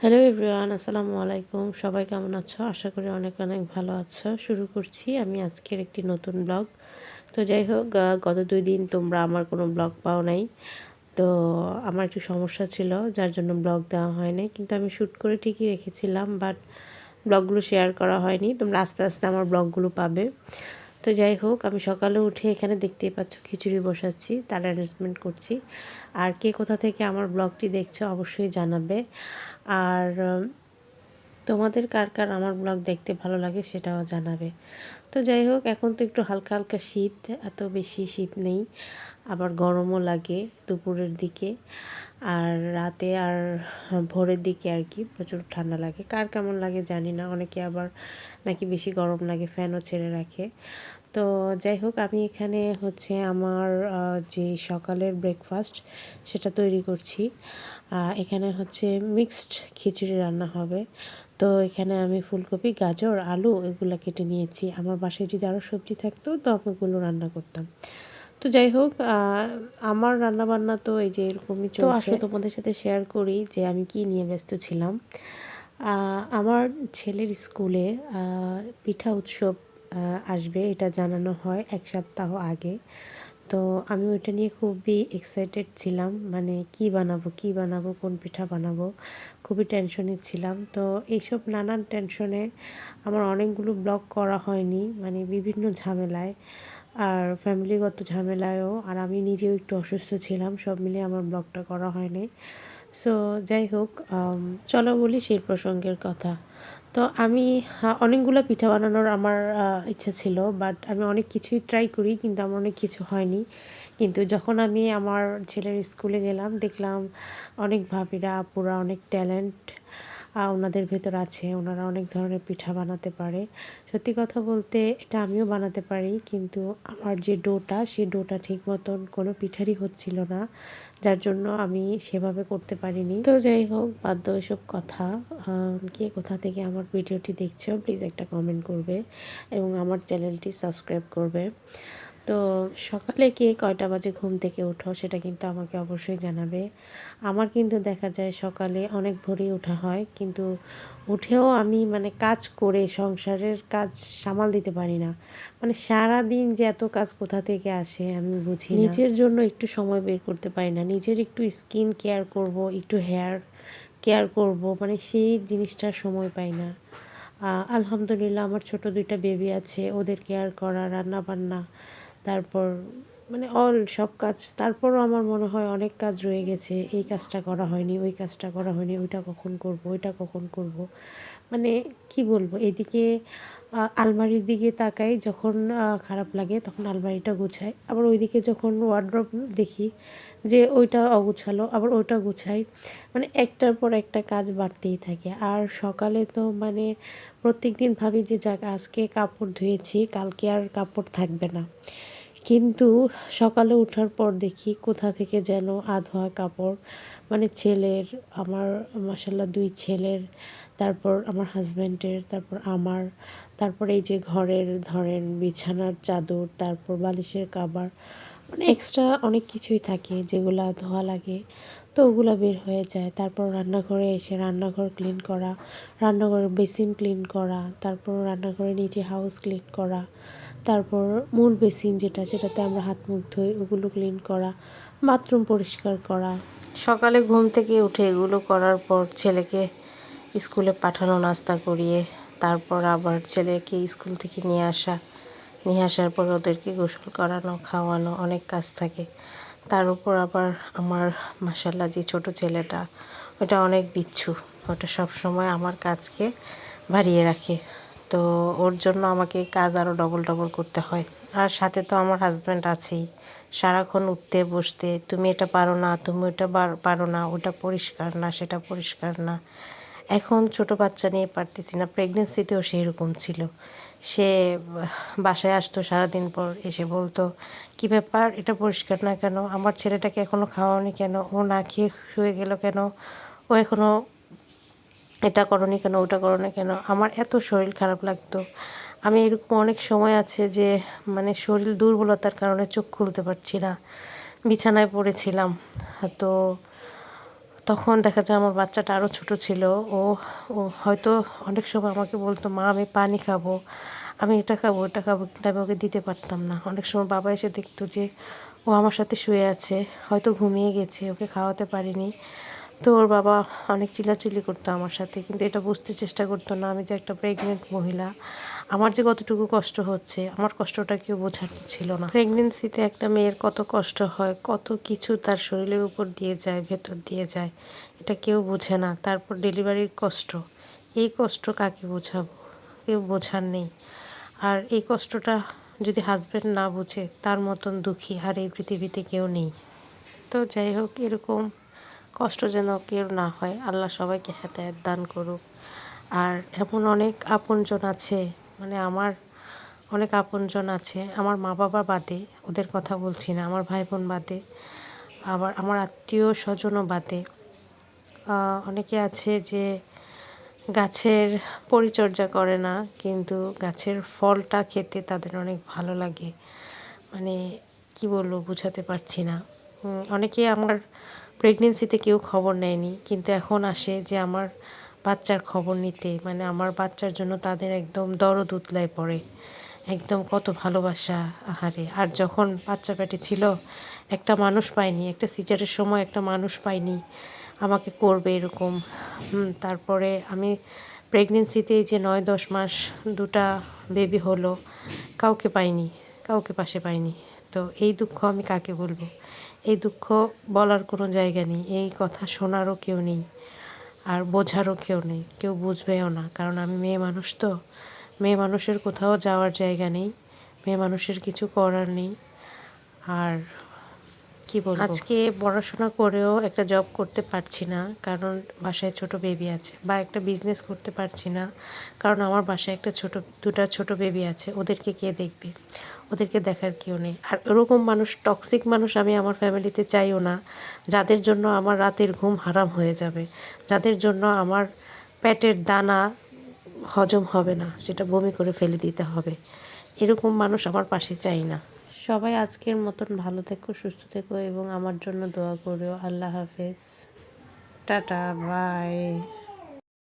Hello everyone, আসসালামু আলাইকুম। সবাই কেমন আছো? আশা করি অনেক অনেক ভালো আছো। শুরু করছি আমি আজকের একটি নতুন ব্লগ। তো যাই হোক, গত 2 দিন তোমরা আমার কোনো ব্লগ পাও নাই। তো আমার একটু সমস্যা ছিল, যার জন্য ব্লগ দেওয়া হয় নাই। কিন্তু আমি শ্যুট করে ঠিকই রেখেছিলাম, বাট ব্লগগুলো শেয়ার করা হয়নি। তোমরা আস্তে আস্তে আমার ব্লগগুলো পাবে। তো যাই হোক, আমি সকালে উঠে এখানে দেখতেই পাচ্ছ খিচুড়ি বসাচ্ছি, তার অ্যারেঞ্জমেন্ট করছি। আর কে কোথা থেকে আমার ব্লগটি দেখছো অবশ্যই জানাবে। আর তোমাদের কার কার আমার ব্লগ দেখতে ভালো লাগে সেটাও জানাবে। তো যাই হোক, এখন তো একটু হালকা হালকা শীত, এত বেশি শীত নেই, আবার গরমও লাগে দুপুরের দিকে, আর রাতে আর ভোরের দিকে আর কি প্রচুর ঠান্ডা লাগে। কার কেমন লাগে জানি না, অনেকে আবার নাকি বেশি গরম লাগে ফ্যানও ছেড়ে রাখে। তো যাই হোক, আমি এখানে হচ্ছে আমার যে সকালের ব্রেকফাস্ট সেটা তৈরি করছি। এখানে হচ্ছে মিক্সড খিচুড়ি রান্না হবে। তো এখানে আমি ফুলকপি, গাজর, আলু এগুলো কেটে নিয়েছি। আমার বাসায় যদি আরও সবজি থাকতো তো আমি ওগুলো রান্না করতাম। তো যাই হোক, আমার রান্নাবান্না তো এই যে এরকমই চলছে। তো আসো তোমাদের সাথে শেয়ার করি যে আমি কি নিয়ে ব্যস্ত ছিলাম। আমার ছেলের স্কুলে পিঠা উৎসব আসবে, এটা জানানো হয় 1 সপ্তাহ আগে। তো আমি ওইটা নিয়ে খুবই এক্সাইটেড ছিলাম, মানে কি বানাবো, কোন পিঠা বানাবো, খুবই টেনশনে ছিলাম। তো এইসব নানান টেনশনে আমার অনেকগুলো ব্লগ করা হয়নি, মানে বিভিন্ন ঝামেলায়, আর ফ্যামিলিগত ঝামেলায়ও, আর আমি নিজেও একটু অসুস্থ ছিলাম, সব মিলিয়ে আমার ব্লগটা করা হয়নি। সো যাই হোক, চলো বলি সেই প্রসঙ্গের কথা। তো আমি অনেকগুলো পিঠা বানানোর আমার ইচ্ছা ছিল, বাট আমি অনেক কিছুই ট্রাই করি কিন্তু আমার অনেক কিছু হয়নি। কিন্তু যখন আমি আমার ছেলের স্কুলে গেলাম দেখলাম অনেক ভাবিরা, আপুরা অনেক ট্যালেন্ট ওনাদের ভেতর আছে, ওনারা অনেক ধরনের পিঠা বানাতে পারে। সত্যি কথা বলতে এটা আমিও বানাতে পারি, কিন্তু আমার যে ডোটা, সেই ডোটা ঠিক মতন কোনো পিঠারই হচ্ছিল না, যার জন্য আমি সেভাবে করতে পারিনি। তো যাই হোক, বাধ্য এসব কথা। কে কোথা থেকে আমার ভিডিওটি দেখছো প্লিজ একটা কমেন্ট করবে এবং আমার চ্যানেলটি সাবস্ক্রাইব করবে। তো সকালে কে কয়টা বাজে ঘুম থেকে ওঠো সেটা কিন্তু আমাকে অবশ্যই জানাবে। আমার কিন্তু দেখা যায় সকালে অনেক ভোরেই ওঠা হয়, কিন্তু উঠেও আমি মানে কাজ করে সংসারের কাজ সামাল দিতে পারি না। মানে সারাদিন যে এত কাজ কোথা থেকে আসে আমি বুঝি না। নিজের জন্য একটু সময় বের করতে পারি না, নিজের একটু স্কিন কেয়ার করব, একটু হেয়ার কেয়ার করব, মানে সেই জিনিসটার সময় পাই না। আলহামদুলিল্লাহ আমার ছোট 2টা বেবি আছে, ওদের কেয়ার করা, রান্না বান্না, তারপর মানে সব কাজ। তারপরও আমার মনে হয় অনেক কাজ রয়ে গেছে, এই কাজটা করা হয়নি, ওই কাজটা করা হয়নি, ওইটা কখন করব, ওইটা কখন করব। মানে কি বলবো, এদিকে আলমারির দিকে তাকাই যখন খারাপ লাগে তখন আলমারিটা গুছাই, আবার ওইদিকে যখন ওয়ার্ড্রব দেখি যে ওইটা অগুছালো আবার ওইটা গুছাই। মানে একটার পর একটা কাজ বাড়তেই থাকে। আর সকালে তো মানে প্রত্যেক দিন ভাবি যে যাক আজকে কাপড় ধুয়েছি, কালকে আর কাপড় থাকবে না। কিন্তু সকালে ওঠার পর দেখি কোথা থেকে যেন আধোয়া কাপড়, মানে ছেলের, আমার মাশাআল্লাহ 2 ছেলের, তারপর আমার হাজব্যান্ডের, তারপর আমার, তারপর এই যে ঘরের ধরেন বিছানার চাদর, তারপর বালিশের কভার, মানে এক্সট্রা অনেক কিছুই থাকে যেগুলা ধোয়া লাগে। তো ওগুলো বের হয়ে যায়। তারপর রান্নাঘরে এসে রান্নাঘর ক্লিন করা, রান্নাঘরের বেসিন ক্লিন করা, তারপর রান্নাঘরে নিচে হাউস ক্লিন করা, তারপর মূল বেসিন যেটা, সেটাতে আমরা হাত মুখ ধুই, ওগুলো ক্লিন করা, বাথরুম পরিষ্কার করা। সকালে ঘুম থেকে উঠে এগুলো করার পর ছেলেকে স্কুলে পাঠানো, নাস্তা করিয়ে, তারপর আবার ছেলেকে স্কুল থেকে নিয়ে আসার পর ওদেরকে গোসল করানো, খাওয়ানো, অনেক কাজ থাকে। তার উপর আবার আমার মাশাআল্লাহ যে ছোট ছেলেটা, ওটা অনেক বিচ্ছু, ওটা সব সময় আমার কাজকে বাড়িয়ে রাখে। তো ওর জন্য আমাকে কাজ আরও ডবল ডবল করতে হয়। আর সাথে তো আমার হাজব্যান্ড আছেই, সারাক্ষণ উঠতে বসতে, তুমি এটা পারো না, তুমি ওটা পারো না, ওটা পরিষ্কার না, সেটা পরিষ্কার না। এখন ছোট বাচ্চা নিয়ে পারতেছি না, প্রেগনেন্সিতেও সেই রকম ছিল। সে বাসায় আসতো সারাদিন পর, এসে বলতো কী ব্যাপার, এটা পরিষ্কার না কেন, আমার ছেলেটাকে এখনও খাওয়াওনি কেন, ও না খেয়ে শুয়ে গেল কেন, ও এখনও এটা করনি কেন, ওটা করনি কেন। আমার এত শরীর খারাপ লাগতো। আমি এরকম অনেক সময় আছে যে মানে শরীর দুর্বলতার কারণে চোখ খুলতে পারছি না, বিছানায় পড়েছিলাম। তো তখন দেখা যায় আমার বাচ্চাটা আরও ছোট ছিল। ও ও হয়তো অনেক সময় আমাকে বলতো, মা আমি পানি খাবো, আমি এটা খাবো ওটা খাবো, কিন্তু আমি ওকে দিতে পারতাম না। অনেক সময় বাবা এসে দেখতো যে ও আমার সাথে শুয়ে আছে, হয়তো ঘুমিয়ে গেছে, ওকে খাওয়াতে পারিনি। তো ওর বাবা অনেক চিল্লাচিল্লি করতো আমার সাথে, কিন্তু এটা বুঝতে চেষ্টা করতো না আমি যে একটা প্রেগনেন্ট মহিলা, আমার যে কতটুকু কষ্ট হচ্ছে, আমার কষ্টটা কেউ বোঝার ছিল না। প্রেগনেন্সিতে একটা মেয়ের কত কষ্ট হয়, কত কিছু তার শরীরের উপর দিয়ে যায়, ভেতর দিয়ে যায়, এটা কেউ বোঝে না। তারপর ডেলিভারির কষ্ট, এই কষ্ট কাকে বোঝাবো, কেউ বোঝার নেই। আর এই কষ্টটা যদি হাজব্যান্ড না বুঝে, তার মতন দুঃখী আর এই পৃথিবীতে কেউ নেই। তো যাই হোক, এরকম কষ্ট যেন কেউ না হয়, আল্লাহ সবাইকে হেদায়েত দান করুক। আর এমন অনেক আপনজন আছে, মানে আমার অনেক আপনজন আছে, আমার মা বাবা বাদে, ওদের কথা বলছি না, আমার ভাই বোন বাদে, আবার আমার আত্মীয় স্বজনও বাদে, অনেকে আছে যে গাছের পরিচর্যা করে না, কিন্তু গাছের ফলটা খেতে তাদের অনেক ভালো লাগে। মানে কি বলবো, বোঝাতে পারছি না। অনেকে আমার প্রেগনেন্সিতে কেউ খবর নেয়নি, কিন্তু এখন আসে যে আমার বাচ্চার খবর নিতে, মানে আমার বাচ্চার জন্য তাদের একদম দরদ উতলায় পড়ে, একদম কত ভালোবাসা, আহারে। আর যখন বাচ্চা পেটে ছিল, একটা মানুষ পাইনি, একটা সিজারের সময় একটা মানুষ পাইনি আমাকে করবে এরকম। তারপরে আমি প্রেগনেন্সিতে যে 9-10 মাস দুটা বেবি হলো, কাউকে পাইনি, কাউকে পাশে পাইনি। তো এই দুঃখ আমি কাকে বলবো? এই দুঃখ বলার কোনো জায়গা নেই, এই কথা শোনারও কেউ নেই, আর বোঝারও কেউ নেই, কেউ বুঝবেও না। কারণ আমি মেয়ে মানুষ, তো মেয়ে মানুষের কোথাও যাওয়ার জায়গা নেই, মেয়ে মানুষের কিছু করার নেই। আর কি বলবো, আজকে পড়াশোনা করেও একটা জব করতে পারছি না, কারণ বাসায় ছোট বেবি আছে, বা একটা বিজনেস করতে পারছি না, কারণ আমার বাসায় একটা দুটা ছোট বেবি আছে। ওদেরকে কে দেখবে? ওদেরকে দেখার কেউ নেই। আর এরকম মানুষ, টক্সিক মানুষ আমি আমার ফ্যামিলিতে চাইও না, যাদের জন্য আমার রাতের ঘুম হারাম হয়ে যাবে, যাদের জন্য আমার পেটের দানা হজম হবে না, সেটা বমি করে ফেলে দিতে হবে। এরকম মানুষ আমার পাশে চাই না। সবাই আজকের মতন ভালো থেকো, সুস্থ থেকো এবং আমার জন্য দোয়া করো। আল্লাহ হাফেজ, টাটা, বাই।